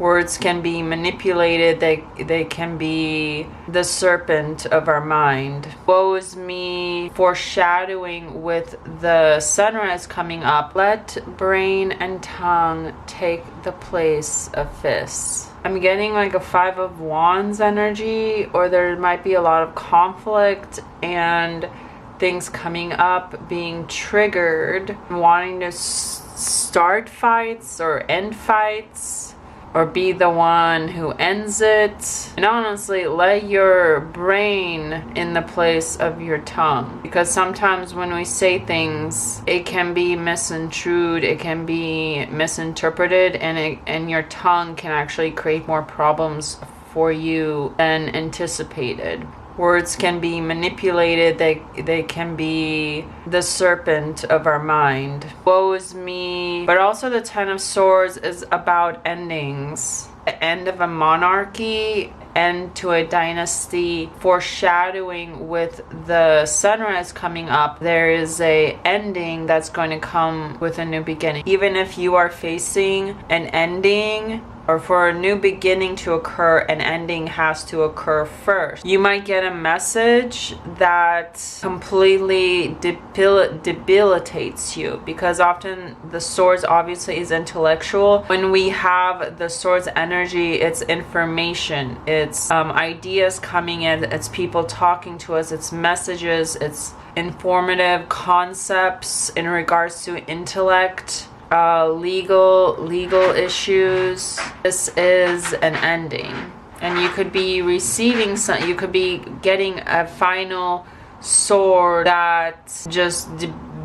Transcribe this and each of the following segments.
Words can be manipulated. They can be the serpent of our mind. Woe is me, foreshadowing with the sunrise coming up. Let brain and tongue take the place of fists. I'm getting like a 5 of Wands energy, or there might be a lot of conflict and things coming up, being triggered, wanting to start fights or end fights, or be the one who ends it. And honestly, let your brain in the place of your tongue. Because sometimes when we say things, it can be misconstrued, it can be misinterpreted, and your tongue can actually create more problems for you than anticipated. Words can be manipulated. They can be the serpent of our mind. Woe is me. But also the Ten of Swords is about endings. The end of a monarchy, end to a dynasty, foreshadowing with the sunrise coming up. There is a ending that's going to come with a new beginning. Even if you are facing an ending, or for a new beginning to occur, an ending has to occur first. You might get a message that completely debilitates you, because often the swords obviously is intellectual. When we have the swords energy, it's information, it's ideas coming in, it's people talking to us, it's messages, it's informative concepts in regards to intellect, legal issues. This is an ending, and you could be receiving some, you could be getting a final sword that just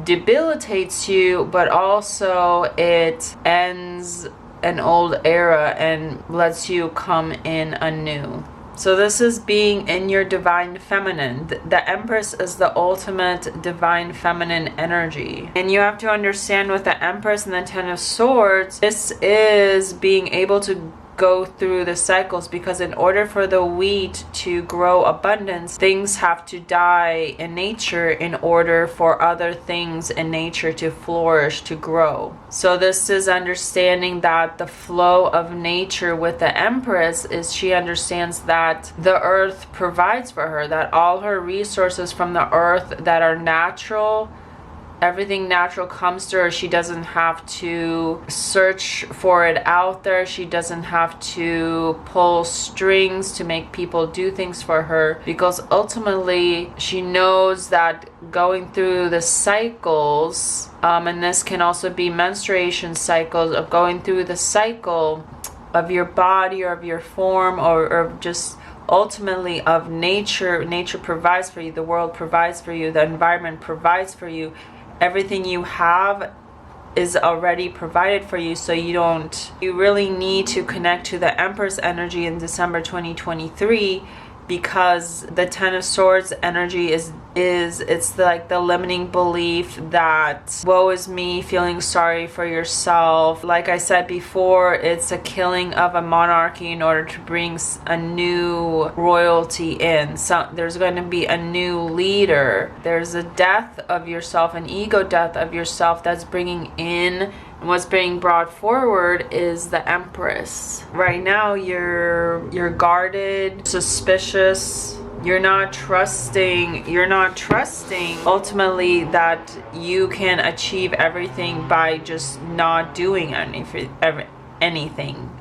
debilitates you, but also it ends an old era and lets you come in anew. So this is being in your divine feminine. The Empress is the ultimate divine feminine energy. And you have to understand with the Empress and the Ten of Swords, this is being able to go through the cycles, because in order for the wheat to grow abundance, things have to die in nature in order for other things in nature to flourish, to grow. So this is understanding that the flow of nature with the Empress is she understands that the earth provides for her, that all her resources from the earth that are natural, everything natural comes to her. She doesn't have to search for it out there. She doesn't have to pull strings to make people do things for her, because ultimately she knows that going through the cycles, and this can also be menstruation cycles, of going through the cycle of your body or of your form, or just ultimately of nature. Nature provides for you, the world provides for you, the environment provides for you. Everything you have is already provided for you, so you really need to connect to the Empress energy in December 2023, because the Ten of Swords energy is it's like the limiting belief that woe is me, feeling sorry for yourself. Like I said before, it's a killing of a monarchy in order to bring a new royalty in. So there's going to be a new leader. There's a death of yourself, an ego death of yourself that's bringing in. And what's being brought forward is the Empress. Right now you're guarded, suspicious. You're not trusting ultimately that you can achieve everything by just not doing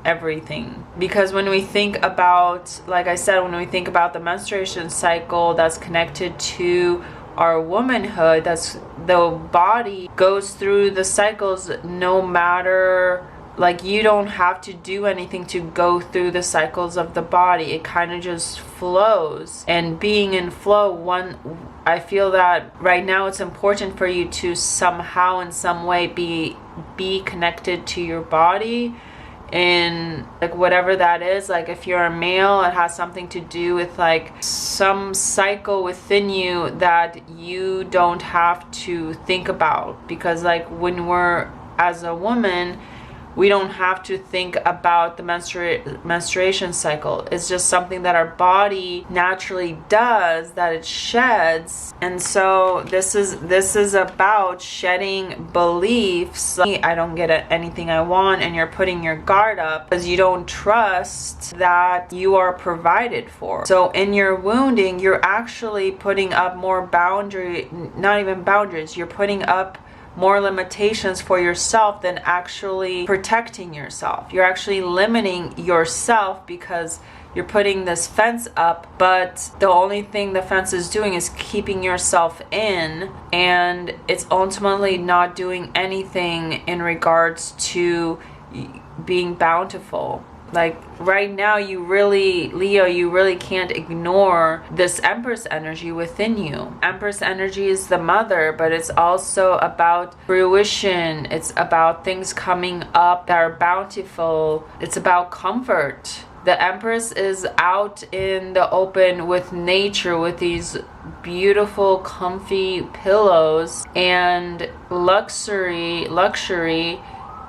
everything. Because when we think about, like I said, when we think about the menstruation cycle that's connected to our womanhood, that's the body goes through the cycles no matter, like you don't have to do anything to go through the cycles of the body. It kind of just flows. And being in flow, I feel that right now it's important for you to somehow in some way be connected to your body, in like whatever that is. Like if you're a male, it has something to do with like some cycle within you that you don't have to think about, because like when we're as a woman, We don't have to think about the menstruation cycle. It's just something that our body naturally does, that it sheds. And so this is about shedding beliefs. I don't get anything I want, and you're putting your guard up because you don't trust that you are provided for. So in your wounding, you're actually putting up more not even boundaries, you're putting up more limitations for yourself than actually protecting yourself. You're actually limiting yourself because you're putting this fence up, but the only thing the fence is doing is keeping yourself in, and it's ultimately not doing anything in regards to being bountiful. Like right now, Leo, you really can't ignore this Empress energy within you. Empress energy is the mother, but it's also about fruition. It's about things coming up that are bountiful. It's about comfort. The Empress is out in the open with nature, with these beautiful, comfy pillows, and luxury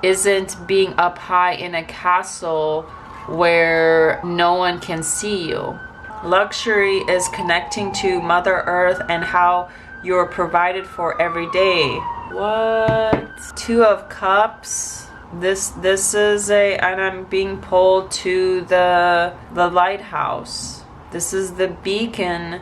isn't being up high in a castle where no one can see you. Luxury is connecting to Mother Earth and how you're provided for every day. What? Two of Cups. This is and I'm being pulled to the lighthouse. This is the beacon.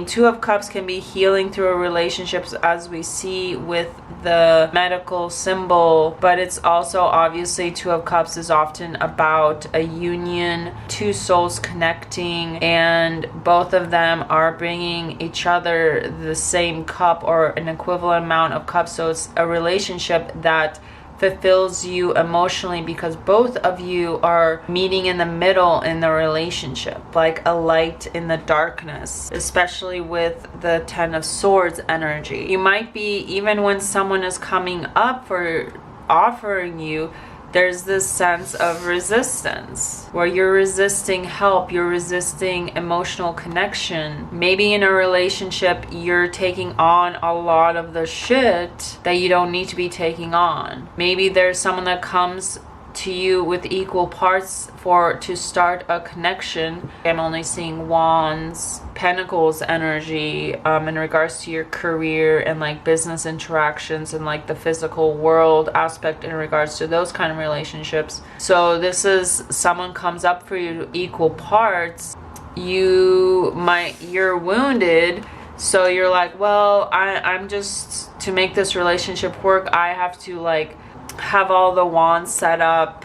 Two of Cups can be healing through relationships, as we see with the medical symbol, but it's also obviously Two of Cups is often about a union, two souls connecting, and both of them are bringing each other the same cup or an equivalent amount of cups. So it's a relationship that fulfills you emotionally because both of you are meeting in the middle in the relationship, like a light in the darkness, especially with the Ten of Swords energy. You might be, even when someone is coming up for offering you, there's this sense of resistance where you're resisting help, you're resisting emotional connection. Maybe in a relationship, you're taking on a lot of the shit that you don't need to be taking on. Maybe there's someone that comes to you with equal parts to start a connection. I'm only seeing Wands, Pentacles energy in regards to your career and like business interactions and like the physical world aspect in regards to those kind of relationships. So this is someone comes up for you equal parts. You're wounded, so you're like, well, I'm just, to make this relationship work, I have to like have all the wands set up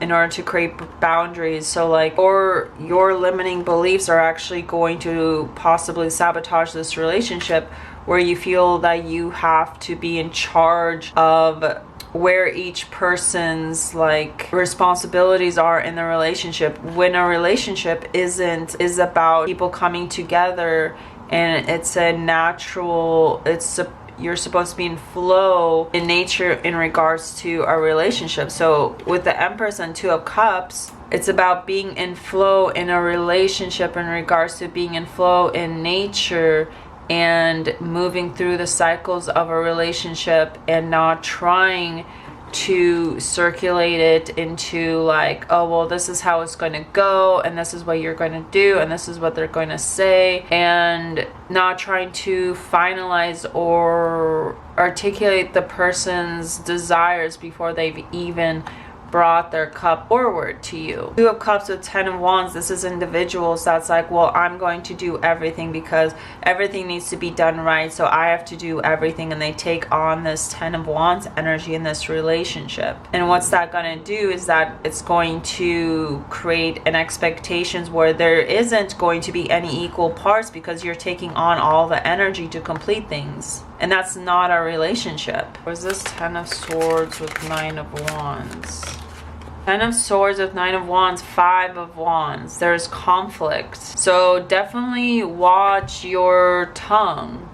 in order to create boundaries. So like, or your limiting beliefs are actually going to possibly sabotage this relationship, where you feel that you have to be in charge of where each person's like responsibilities are in the relationship, when a relationship is about people coming together, and it's a natural, you're supposed to be in flow in nature in regards to a relationship. So with the Empress and Two of Cups, it's about being in flow in a relationship in regards to being in flow in nature and moving through the cycles of a relationship and not trying to circulate it into like, oh well, this is how it's going to go, and this is what you're going to do, and this is what they're going to say, and not trying to finalize or articulate the person's desires before they've even brought their cup forward to you. Two of Cups with Ten of Wands, this is individuals that's like, well, I'm going to do everything because everything needs to be done right, so I have to do everything, and they take on this Ten of Wands energy in this relationship. And what's that going to do is that it's going to create an expectations where there isn't going to be any equal parts because you're taking on all the energy to complete things. And that's not a relationship. Was this Ten of Swords with Nine of Wands? Ten of Swords with Nine of Wands, Five of Wands. There's conflict. So definitely watch your tongue.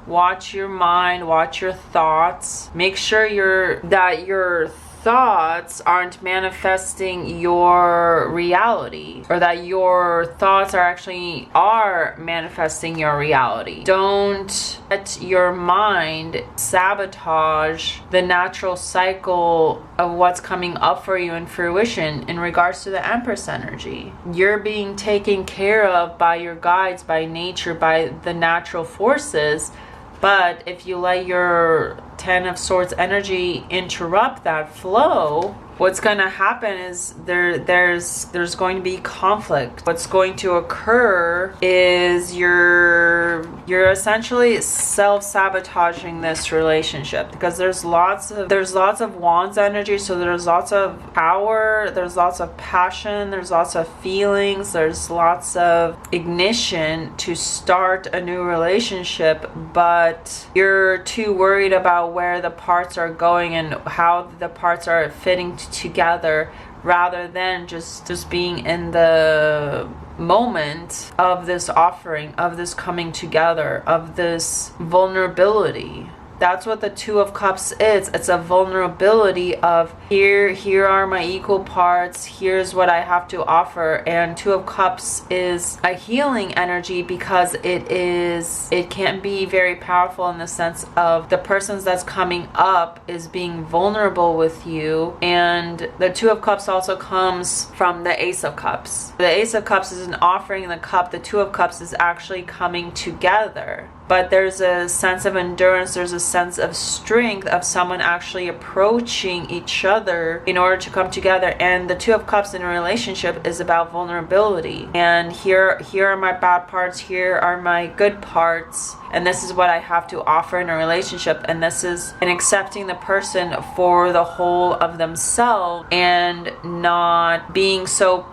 Watch your mind, watch your thoughts. Make sure that your thoughts aren't manifesting your reality, or that your thoughts are manifesting your reality. Don't let your mind sabotage the natural cycle of what's coming up for you in fruition in regards to the Empress energy. You're being taken care of by your guides, by nature, by the natural forces. But if you let your Ten of Swords energy interrupt that flow, what's going to happen is there's going to be conflict. What's going to occur is you're essentially self-sabotaging this relationship, because there's lots of Wands energy, so there's lots of power, there's lots of passion, there's lots of feelings, there's lots of ignition to start a new relationship, but you're too worried about where the parts are going and how the parts are fitting together, rather than just being in the moment of this offering, of this coming together, of this vulnerability. That's what the Two of Cups is. It's a vulnerability of here are my equal parts, here's what I have to offer. And Two of Cups is a healing energy, because it can be very powerful in the sense of the person that's coming up is being vulnerable with you. And the Two of Cups also comes from the Ace of Cups. The Ace of Cups is an offering in the cup. The Two of Cups is actually coming together. But there's a sense of endurance, there's a sense of strength of someone actually approaching each other in order to come together. And the Two of Cups in a relationship is about vulnerability. And here are my bad parts, here are my good parts, and this is what I have to offer in a relationship. And this is in accepting the person for the whole of themselves, and not being so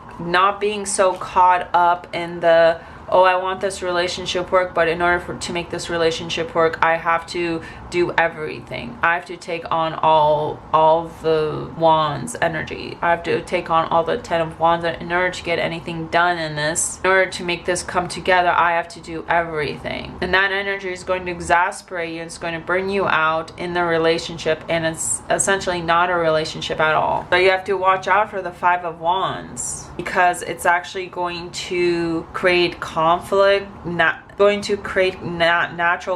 caught up in the, oh, I want this relationship work, but in order to make this relationship work, I have to do everything. I have to take on all the Wands energy. I have to take on all the Ten of Wands in order to get anything done in this. In order to make this come together, I have to do everything. And that energy is going to exasperate you. It's going to burn you out in the relationship, and it's essentially not a relationship at all. So you have to watch out for the Five of Wands, because it's actually going to create conflict, natural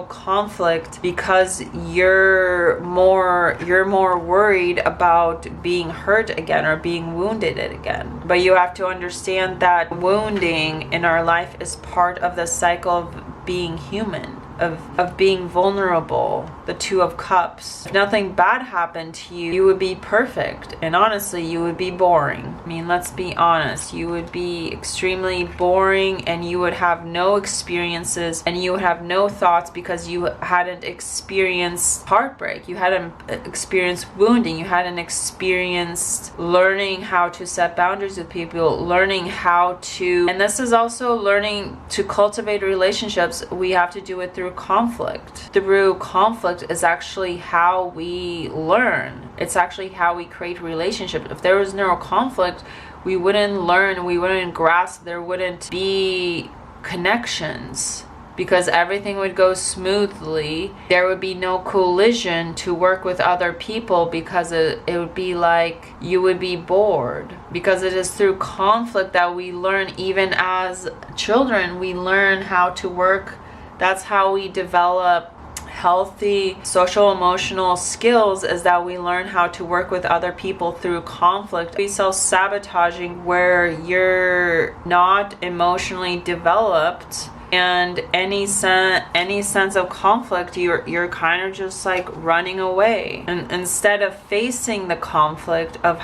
conflict, because you're more worried about being hurt again or being wounded again. But you have to understand that wounding in our life is part of the cycle of being human, of being vulnerable. The Two of Cups. If nothing bad happened to you, you would be perfect. And honestly, you would be boring. I mean, let's be honest. You would be extremely boring, and you would have no experiences, and you would have no thoughts, because you hadn't experienced heartbreak. You hadn't experienced wounding. You hadn't experienced learning how to set boundaries with people, learning how to, and this is also learning to cultivate relationships. We have to do it through conflict. Through conflict is actually how we learn. It's actually how we create relationships. If there was no conflict, we wouldn't learn, we wouldn't grasp, there wouldn't be connections, because everything would go smoothly. There would be no collision to work with other people, because it would be like you would be bored. Because it is through conflict that we learn. Even as children, we learn how to work. That's how we develop healthy social emotional skills, is that we learn how to work with other people through conflict. Be self-sabotaging where you're not emotionally developed, and any sense of conflict, you're kind of just like running away, and instead of facing the conflict of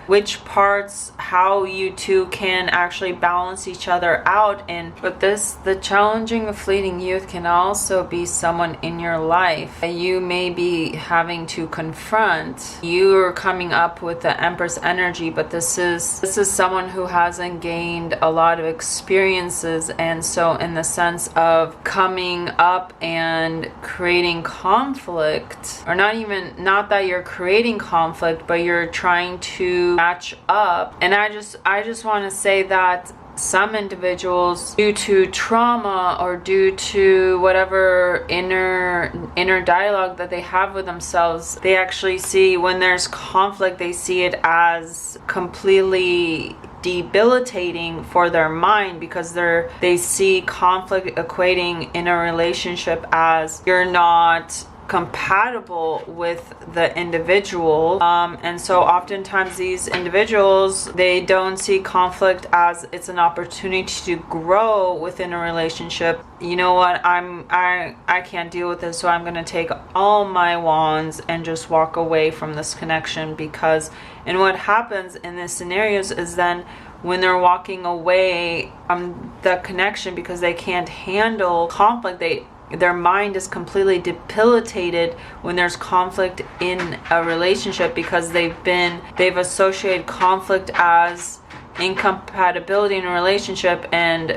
which parts, how you two can actually balance each other out. And but the challenging fleeting youth can also be someone in your life that you may be having to confront. You're coming up with the Empress energy, but this is someone who hasn't gained a lot of experiences, and so in the sense of coming up and creating conflict, or not that you're creating conflict, but you're trying to match up. And I just want to say that some individuals, due to trauma or due to whatever inner dialogue that they have with themselves, they actually see, when there's conflict, they see it as completely debilitating for their mind, because they see conflict equating in a relationship as you're not compatible with the individual, and so oftentimes these individuals, they don't see conflict as it's an opportunity to grow within a relationship. You know what, I can't deal with this, so I'm gonna take all my wands and just walk away from this connection. Because, and what happens in these scenarios is then when they're walking away from the connection because they can't handle conflict, their mind is completely debilitated when there's conflict in a relationship, because they've associated conflict as incompatibility in a relationship. And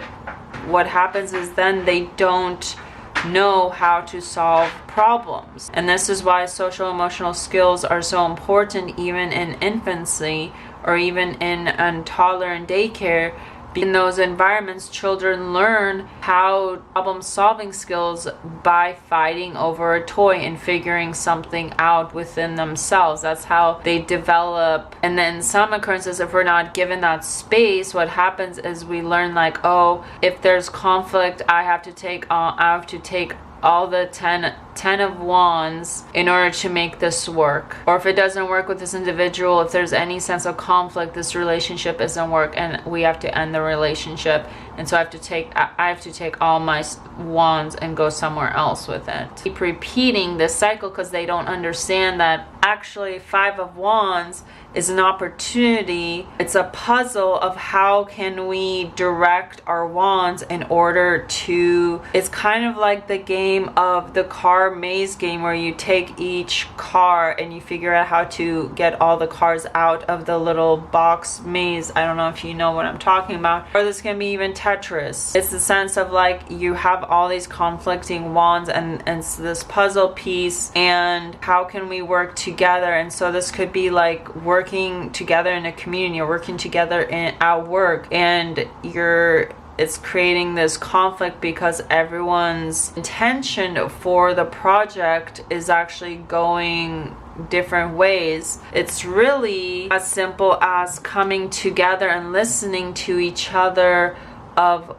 what happens is then they don't know how to solve problems. And this is why social emotional skills are so important, even in infancy or even in toddler and daycare. In those environments, children learn how problem-solving skills by fighting over a toy and figuring something out within themselves. That's how they develop. And then some occurrences, if we're not given that space, what happens is we learn like, oh, if there's conflict, I have to take all the 10 of wands in order to make this work. Or if it doesn't work with this individual, if there's any sense of conflict, this relationship isn't work and we have to end the relationship. And so I have to take all my wands and go somewhere else with it. Keep repeating this cycle because they don't understand that actually 5 of wands is an opportunity. It's a puzzle of how can we direct our wands in order to, it's kind of like the game of the car maze game, where you take each car and you figure out how to get all the cars out of the little box maze. I don't know if you know what I'm talking about. Or this can be even Tetris. It's the sense of like you have all these conflicting wands and it's this puzzle piece, and how can we work together? And so this could be like working together in a community, you're working together at work, and it's creating this conflict because everyone's intention for the project is actually going different ways. It's really as simple as coming together and listening to each other of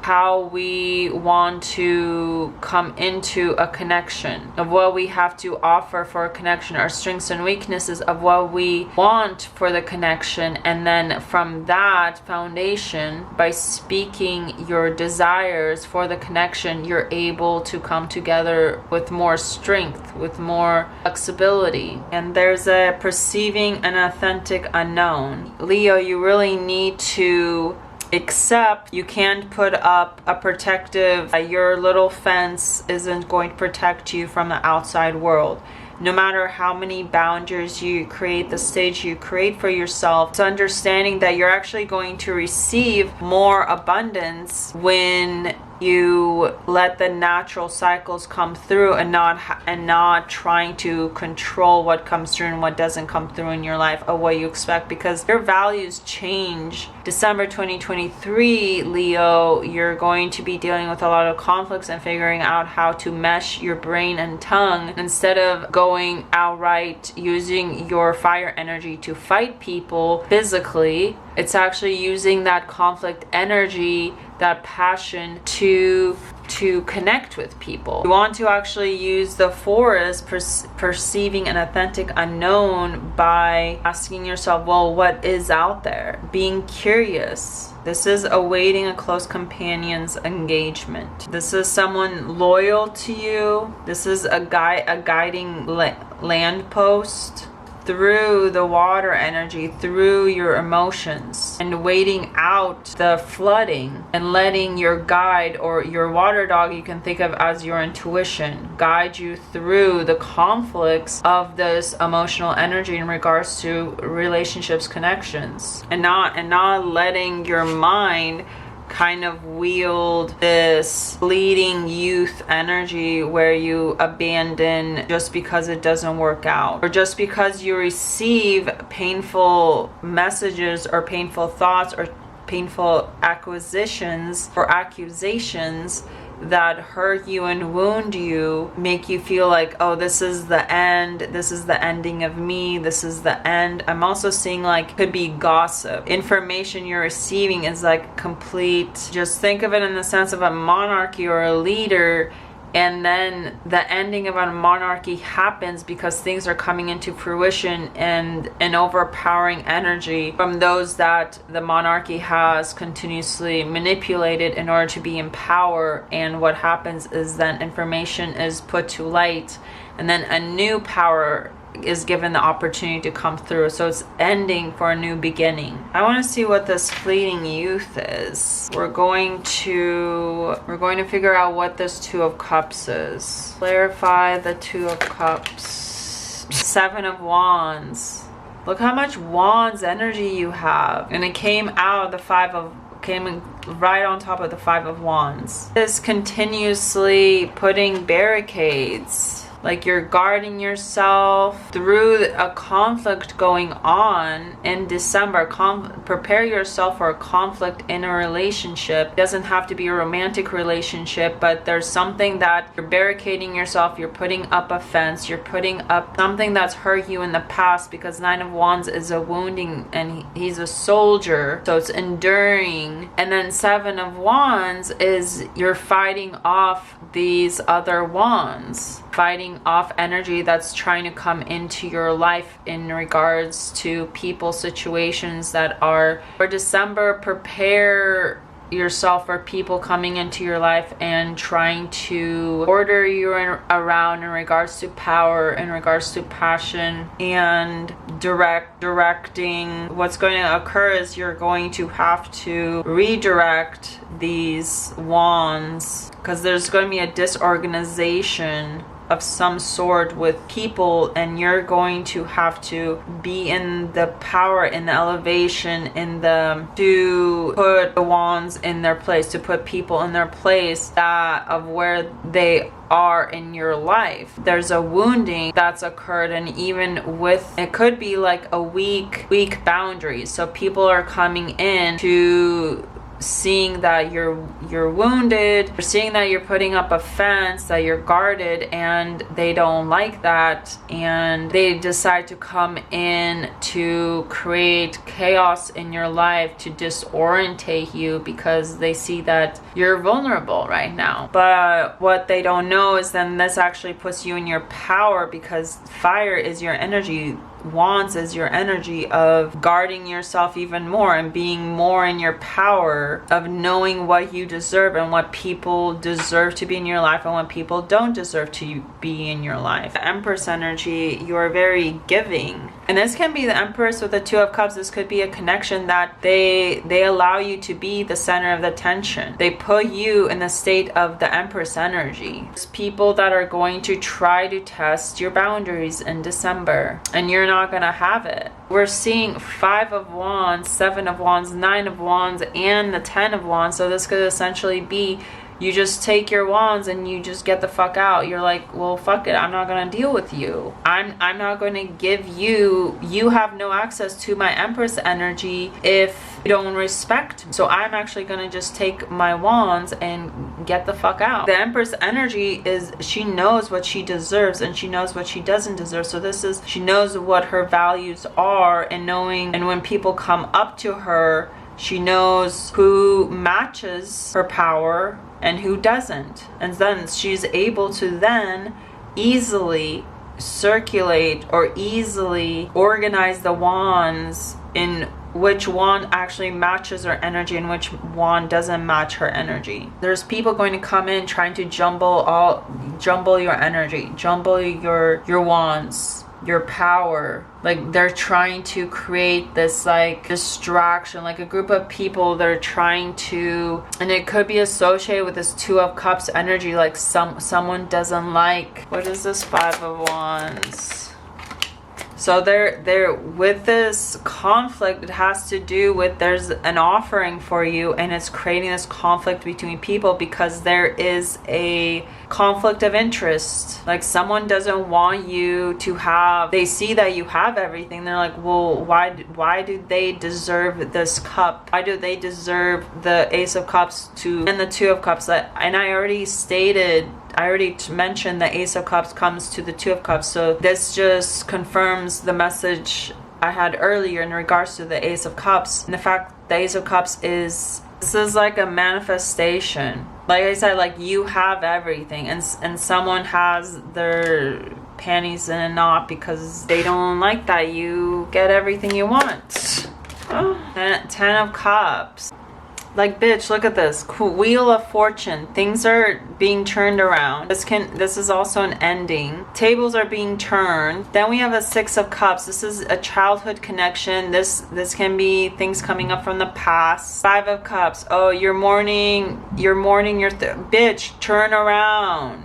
how we want to come into a connection, of what we have to offer for a connection, our strengths and weaknesses, of what we want for the connection. And then from that foundation, by speaking your desires for the connection, you're able to come together with more strength, with more flexibility. And there's a perceiving an authentic unknown. Leo, you really need to accept you can't put up a protective, your little fence isn't going to protect you from the outside world. No matter how many boundaries you create, the stage you create for yourself, it's understanding that you're actually going to receive more abundance when you let the natural cycles come through and not trying to control what comes through and what doesn't come through in your life or what you expect, because your values change. December 2023, Leo, you're going to be dealing with a lot of conflicts and figuring out how to mesh your brain and tongue instead of going outright using your fire energy to fight people physically. It's actually using that conflict energy, that passion to connect with people. You want to actually use the forest, perceiving an authentic unknown by asking yourself, well, what is out there? Being curious. This is awaiting a close companion's engagement. This is someone loyal to you. This is a guiding land post through the water energy, through your emotions, and waiting out the flooding and letting your guide, or your water dog, you can think of as your intuition, guide you through the conflicts of this emotional energy in regards to relationships, connections, and not letting your mind kind of wield this fleeting youth energy where you abandon just because it doesn't work out, or just because you receive painful messages or painful thoughts or painful acquisitions or accusations that hurt you and wound you, make you feel like, oh, this is the end, this is the ending of me, this is the end. I'm also seeing like could be gossip. Information you're receiving is like complete, just think of it in the sense of a monarchy or a leader, and then the ending of a monarchy happens because things are coming into fruition, and an overpowering energy from those that the monarchy has continuously manipulated in order to be in power. And what happens is then information is put to light, and then a new power is given the opportunity to come through. So it's ending for a new beginning. I want to see what this fleeting youth is. We're going to figure out what this Two of Cups is. Clarify the Two of Cups. Seven of Wands. Look how much Wands energy you have. And it came out of came right on top of the Five of Wands. This continuously putting barricades. Like you're guarding yourself through a conflict going on in December. Prepare yourself for a conflict in a relationship. It doesn't have to be a romantic relationship, but there's something that you're barricading yourself. You're putting up a fence. You're putting up something that's hurt you in the past, because Nine of Wands is a wounding, and he's a soldier. So it's enduring. And then Seven of Wands is you're fighting off these other wands. Fighting off energy that's trying to come into your life in regards to people, situations that are for December. Prepare yourself for people coming into your life and trying to order you around in regards to power, in regards to passion, and directing. What's going to occur is you're going to have to redirect these wands, because there's going to be a disorganization of some sort with people, and you're going to have to be in the power, in the elevation, to put the wands in their place, to put people in their place that of where they are in your life. There's a wounding that's occurred, and even with it could be like a weak boundaries. So people are coming in to seeing that you're wounded, or seeing that you're putting up a fence, that you're guarded, and they don't like that, and they decide to come in to create chaos in your life, to disorientate you, because they see that you're vulnerable right now. But what they don't know is then this actually puts you in your power, because fire is your energy. Wands is your energy of guarding yourself even more and being more in your power, of knowing what you deserve and what people deserve to be in your life and what people don't deserve to be in your life. The Empress energy, you are very giving. And this can be the Empress with the Two of Cups. This could be a connection that they allow you to be the center of the attention. They put you in the state of the Empress energy. There's people that are going to try to test your boundaries in December, and you're not going to have it. We're seeing Five of Wands, Seven of Wands, Nine of Wands, and the Ten of Wands. So this could essentially be you just take your wands and you just get the fuck out. You're like, well, fuck it. I'm not going to deal with you. I'm not going to give you have no access to my Empress energy if you don't respect me. So I'm actually going to just take my wands and get the fuck out. The Empress energy is, she knows what she deserves and she knows what she doesn't deserve. So this is, she knows what her values are, and knowing, and when people come up to her, she knows who matches her power and who doesn't. And then she's able to then easily circulate or easily organize the wands in which wand actually matches her energy and which wand doesn't match her energy. There's people going to come in trying to jumble your energy, jumble your wands, your power. Like they're trying to create this like distraction, like a group of people that are trying to, and it could be associated with this Two of Cups energy, like someone doesn't like, what is this Five of Wands? So there with this conflict, it has to do with there's an offering for you, and it's creating this conflict between people because there is a conflict of interest. Like someone doesn't want you to have, they see that you have everything. They're like, well, why do they deserve this cup? Why do they deserve the Ace of Cups and the Two of Cups? And I already mentioned the Ace of Cups comes to the Two of Cups. So this just confirms the message I had earlier in regards to the Ace of Cups. And the fact the Ace of Cups this is like a manifestation. Like I said, like you have everything, and someone has their panties in a knot because they don't like that you get everything you want. Ten of Cups. Like, bitch, look at this. Wheel of Fortune. Things are being turned around. This is also an ending. Tables are being turned. Then we have a Six of Cups. This is a childhood connection. This can be things coming up from the past. Five of Cups. Oh, you're mourning your bitch, turn around.